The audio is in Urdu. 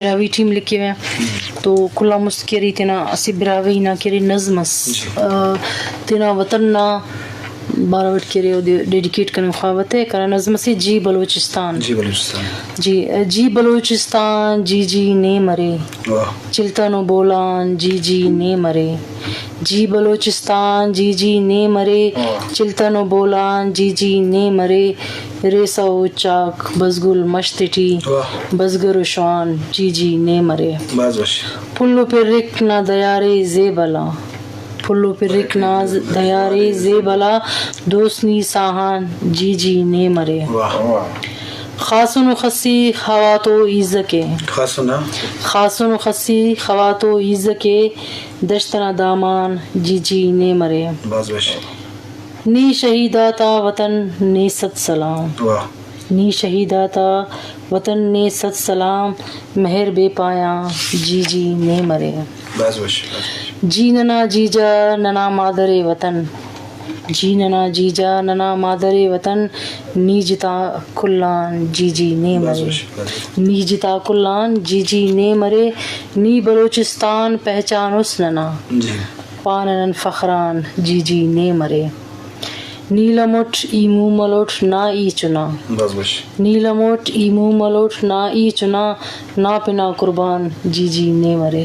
براوی ٹیم لکھے ہوئے ہیں تو کلا مسکری تینا اسی براوی نا کری نظمس تینا وطن نا بارہ وٹ کرے ڈیڈیکیٹ کرنے خواہت ہے کرنا نظم سے جی بلوچستان جی بلوچستان جی جی نے مرے چلتا نو بولان جی جی نے مرے جی بلوچستان جی جی نے مرے چلتا نو بولان جی جی نے مرے ریسا و چاک بزگل مشتٹی بزگر و شوان جی جی نے مرے پلو پر رک نہ دیارے زیبلا پلو پر رک نہ دیارے زیبلا دوسنی ساہان جی جی نے مرے خاصن و خسی خواتو ایزکے خاصن و خسی خواتو ایزکے دشتنا دامان جی جی نے مرے نی شہیداتا وطن نے ست سلام نی شہیداتا وطن نے ست سلام مہر بے پایا جی جی نے مرے جی ننا جیجا ننا مادر وطن جی ننا جیجا ننا مادر وطن نیجتا کلان جی جی نے مرے نیجتا کلان جی جی نے مرے نی بلوچستان پہچان اس ننا پانن فخران جی جی نے مرے نیلمٹ ایمو ملوٹ نا ای چنا نیلمٹ ایمو ملوٹ نا ای چنا نا پنا قربان جی جی نے مرے